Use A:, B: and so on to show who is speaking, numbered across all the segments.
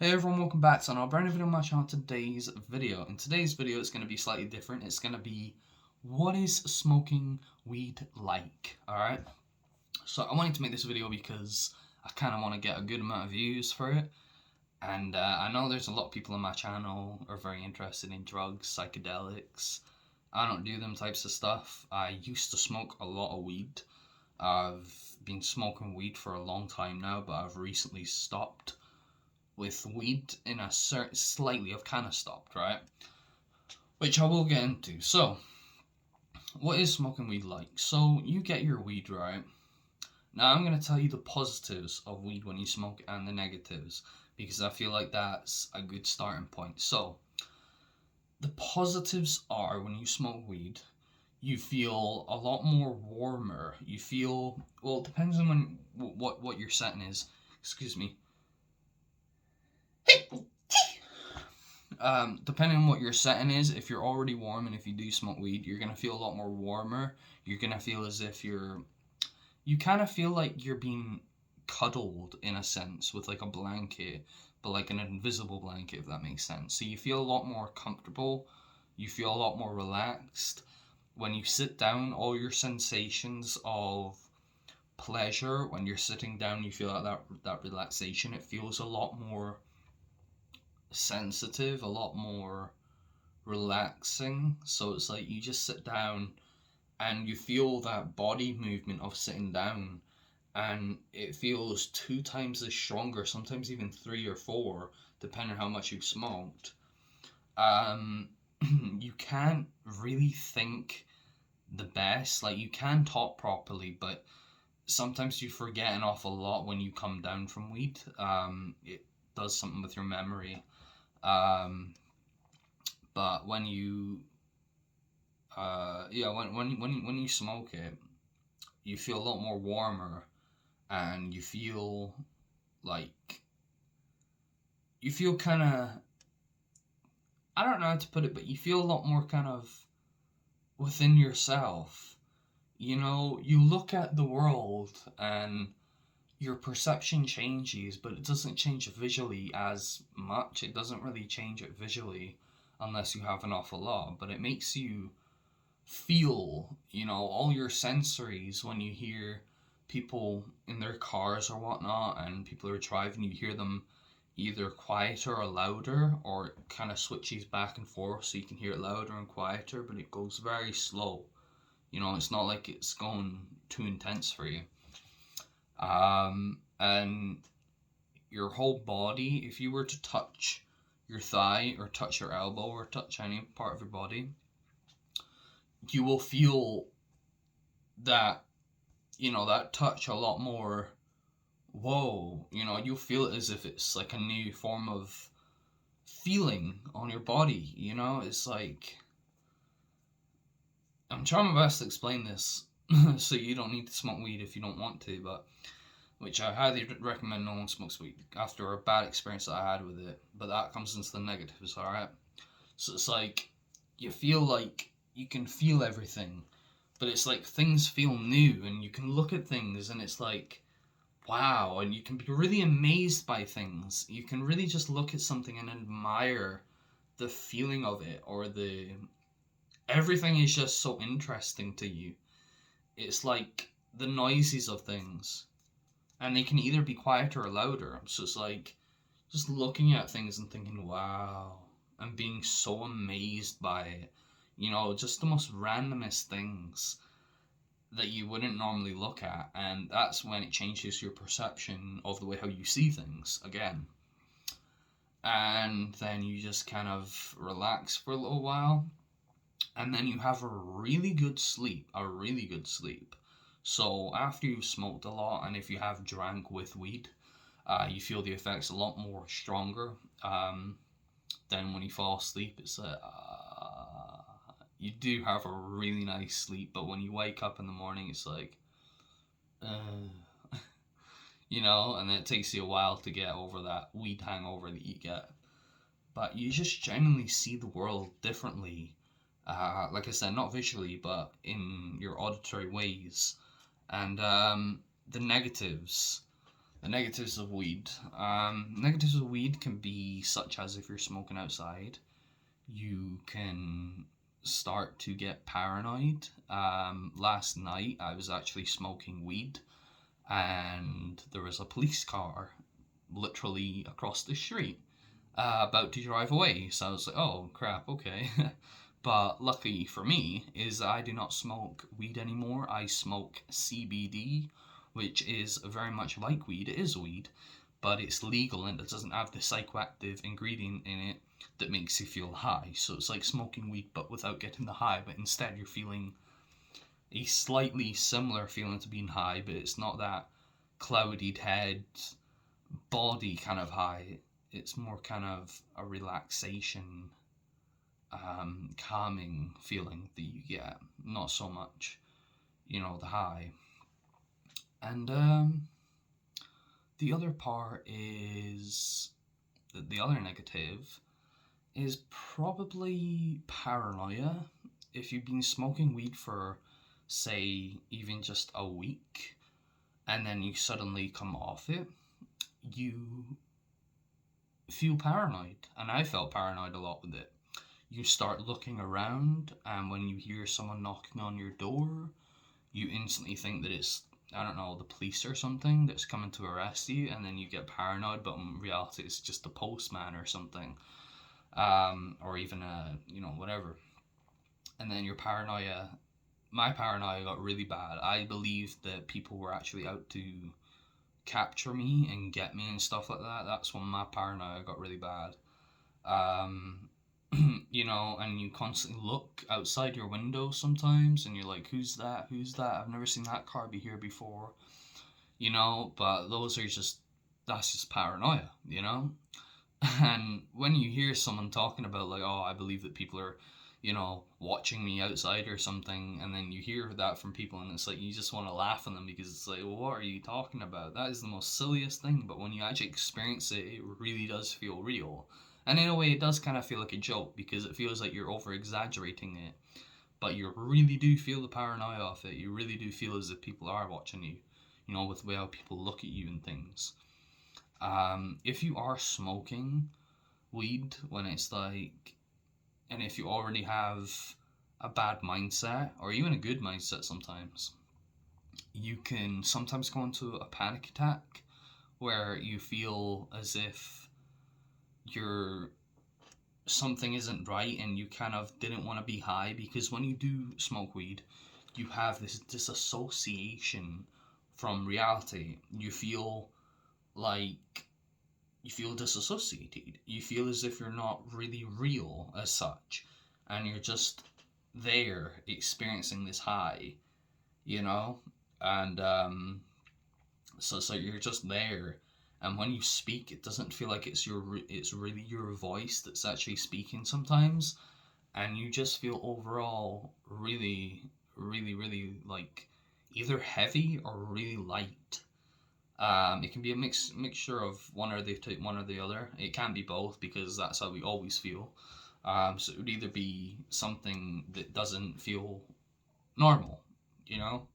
A: Hey everyone, welcome back to another brand new video on my channel. Today's video. In today's video, it's going to be slightly different. It's going to be, what is smoking weed like? Alright? So I wanted to make this video because I kind of want to get a good amount of views for it. And I know there's a lot of people on my channel who are very interested in drugs, psychedelics. I don't do them types of stuff. I used to smoke a lot of weed. I've been smoking weed for a long time now, but I've recently stopped with weed in a certain slightly. I've kind of stopped, right? Which I will get into. So, what is smoking weed like? So, you get your weed, right? Now, I'm going to tell you the positives of weed when you smoke and the negatives because I feel like that's a good starting point. So, the positives are when you smoke weed, you feel a lot more warmer. You feel, well, it depends on what your setting is. Excuse me. Depending on what your setting is, if you're already warm and if you do smoke weed, you're gonna feel a lot more warmer. You're gonna feel as if you kind of feel like you're being cuddled in a sense with like a blanket, but like an invisible blanket, if that makes sense. So you feel a lot more comfortable. You feel a lot more relaxed. When you sit down, all your sensations of pleasure, when you're sitting down, you feel like that relaxation. It feels a lot more sensitive, a lot more relaxing. So it's like you just sit down and you feel that body movement of sitting down, and it feels two times as stronger, sometimes even three or four, depending on how much you've smoked. Um, you can't really think the best. Like, you can talk properly, but sometimes you forget an awful lot when you come down from weed. It does something with your memory. Um, but when you yeah, when you smoke it, you feel a lot more warmer, and like you feel kind of, I don't know how to put it, but you feel a lot more kind of within yourself. You know, you look at the world and your perception changes, but it doesn't change visually as much. It doesn't really change it visually unless you have an awful lot, but it makes you feel, all your sensories when you hear people in their cars or whatnot, and people are driving, you hear them either quieter or louder, or it kind of switches back and forth so you can hear it louder and quieter, but it goes very slow. It's not like it's going too intense for you. And your whole body, if you were to touch your thigh or touch your elbow or touch any part of your body, you will feel that that touch a lot more. Whoa, you'll feel it as if it's like a new form of feeling on your body. It's like, I'm trying my best to explain this so you don't need to smoke weed if you don't want to, but which I highly recommend no one smokes weed after a bad experience that I had with it, but that comes into the negatives. All right, so it's like you feel like you can feel everything, but it's like things feel new, and you can look at things and it's like, wow, and you can be really amazed by things. You can really just look at something and admire the feeling of it, or the everything is just so interesting to you. It's like the noises of things, and they can either be quieter or louder. So it's like just looking at things and thinking, wow, and being so amazed by it. Just the most randomest things that you wouldn't normally look at, and that's when it changes your perception of the way how you see things again. And then you just kind of relax for a little while, and then you have a really good sleep. So after you've smoked a lot, and if you have drank with weed, you feel the effects a lot more stronger. Then when you fall asleep, it's you do have a really nice sleep, but when you wake up in the morning, it's like, uh, and it takes you a while to get over that weed hangover that you get. But you just genuinely see the world differently. Like I said, not visually, but in your auditory ways. And the negatives. The negatives of weed. Negatives of weed can be such as if you're smoking outside, you can start to get paranoid. Last night I was actually smoking weed, and there was a police car literally across the street, about to drive away. So I was like, oh crap, okay. But lucky for me is I do not smoke weed anymore. I smoke CBD, which is very much like weed. It is weed, but it's legal and it doesn't have the psychoactive ingredient in it that makes you feel high. So it's like smoking weed but without getting the high, but instead you're feeling a slightly similar feeling to being high, but it's not that clouded head, body kind of high. It's more kind of a relaxation, calming feeling that you get, not so much, the high. And the other part is the other negative is probably paranoia. If you've been smoking weed for, say, even just a week, and then you suddenly come off it, you feel paranoid. And I felt paranoid a lot with it. You start looking around, and when you hear someone knocking on your door, you instantly think that it's, I don't know, the police or something that's coming to arrest you, and then you get paranoid, but in reality it's just the postman or something, or even whatever. And then my paranoia got really bad. I believed that people were actually out to capture me and get me and stuff like that. That's when my paranoia got really bad. Um, and you constantly look outside your window sometimes, and you're like, "Who's that? Who's that? I've never seen that car be here before." But that's just paranoia. And when you hear someone talking about like, "Oh, I believe that people are, watching me outside or something," and then you hear that from people, and it's like you just want to laugh at them because it's like, well, what are you talking about? That is the most silliest thing. But when you actually experience it, it really does feel real. And in a way, it does kind of feel like a joke because it feels like you're over exaggerating it, but you really do feel the paranoia of it. You really do feel as if people are watching you, with the way how people look at you and things. If you are smoking weed when it's like, and if you already have a bad mindset or even a good mindset sometimes, you can sometimes go into a panic attack where you feel as if you're something isn't right and you kind of didn't want to be high, because when you do smoke weed, you have this disassociation from reality. Like you feel disassociated. You feel as if you're not really real as such, and you're just there experiencing this high, you know, and so you're just there, and when you speak, it doesn't feel like it's really your voice that's actually speaking sometimes, and you just feel overall really, really, really like either heavy or really light. It can be a mixture of one or the other. It can be both because that's how we always feel. So it would either be something that doesn't feel normal, you know.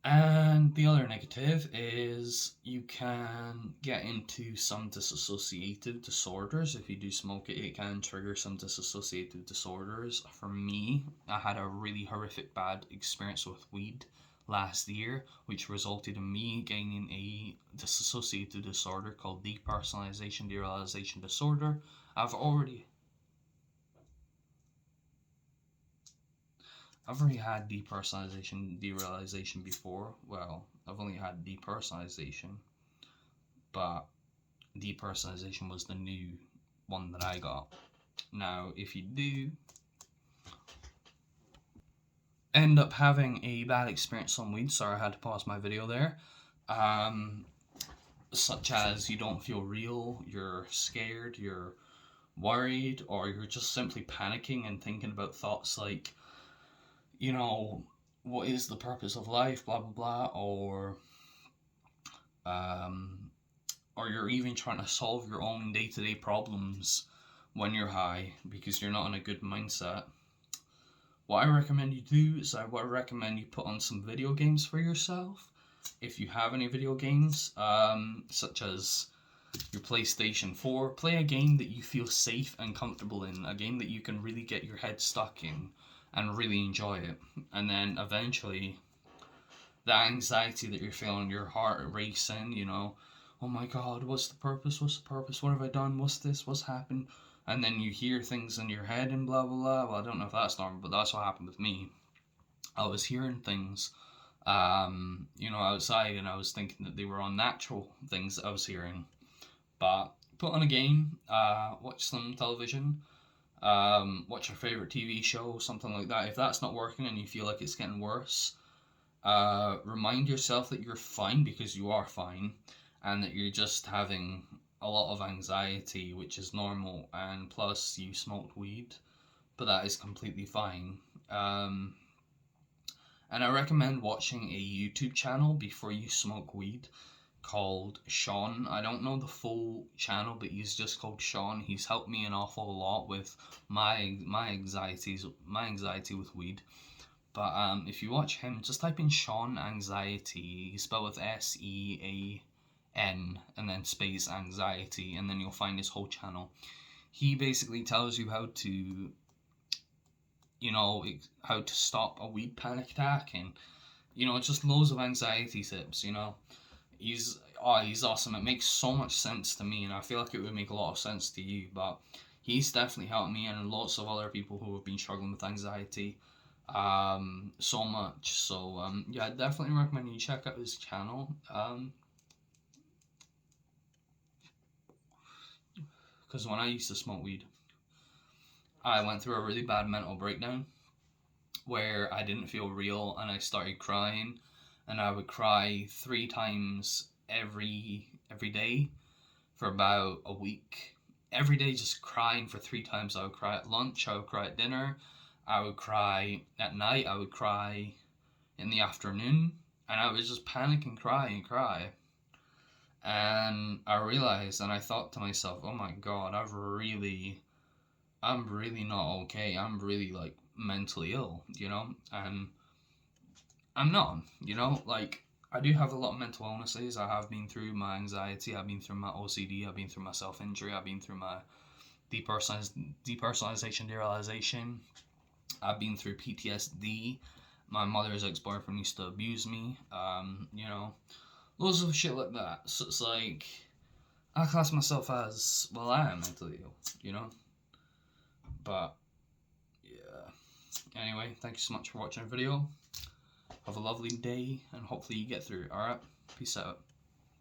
A: And the other negative is you can get into some dissociative disorders. If you do smoke it, it can trigger some dissociative disorders. For me, I had a really horrific bad experience with weed last year, which resulted in me gaining a dissociative disorder called depersonalization derealization disorder. I've already had depersonalization derealization before. Well, I've only had depersonalization, but depersonalization was the new one that I got. Now, if you do end up having a bad experience on weed, sorry I had to pause my video there, such as you don't feel real, you're scared, you're worried, or you're just simply panicking and thinking about thoughts like, what is the purpose of life, blah blah blah, or you're even trying to solve your own day-to-day problems when you're high because you're not in a good mindset. What I recommend you do is I recommend you put on some video games for yourself, if you have any video games, such as your PlayStation 4, play a game that you feel safe and comfortable in, a game that you can really get your head stuck in and really enjoy it. And then eventually, the anxiety that you're feeling, your heart racing, you know, oh my god, what's the purpose? What's the purpose? What have I done? What's this? What's happened? And then you hear things in your head and blah blah blah. Well, I don't know if that's normal, but that's what happened with me. I was hearing things, you know, outside, and I was thinking that they were unnatural things that I was hearing. But put on a game, watch some television, watch your favorite TV show, something like that. If that's not working and you feel like it's getting worse, remind yourself that you're fine, because you are fine, and that you're just having a lot of anxiety, which is normal, and plus you smoked weed, but that is completely fine. And I recommend watching a YouTube channel before you smoke weed called Sean. I don't know the full channel, but he's just called Sean. He's helped me an awful lot with my anxiety with weed. But if you watch him, just type in Sean Anxiety. He spelled with SEAN and then space anxiety, and then you'll find his whole channel. He basically tells you how to, you know, how to stop a weed panic attack, and you know, just loads of anxiety tips. You know, he's awesome. It makes so much sense to me, and I feel like it would make a lot of sense to you. But he's definitely helped me and lots of other people who have been struggling with anxiety so much. So yeah, I definitely recommend you check out his channel. Because when I used to smoke weed, I went through a really bad mental breakdown where I didn't feel real, and I started crying, and I would cry 3 times every day for about a week. Every day, just crying for 3 times. I would cry at lunch, I would cry at dinner, I would cry at night, I would cry in the afternoon, and I would just panic and cry and cry. And I realized, and I thought to myself, oh my god, I'm really not okay. I'm really like mentally ill, you know? And I'm not, you know? Like, I do have a lot of mental illnesses. I have been through my anxiety, I've been through my OCD, I've been through my self injury, I've been through my depersonalization, derealization. I've been through PTSD. My mother's ex boyfriend used to abuse me, you know? Loads of shit like that. So it's like, I class myself as, well, I am mentally ill, you know? But, yeah. Anyway, thank you so much for watching the video. Have a lovely day, and hopefully you get through it, alright? Peace out.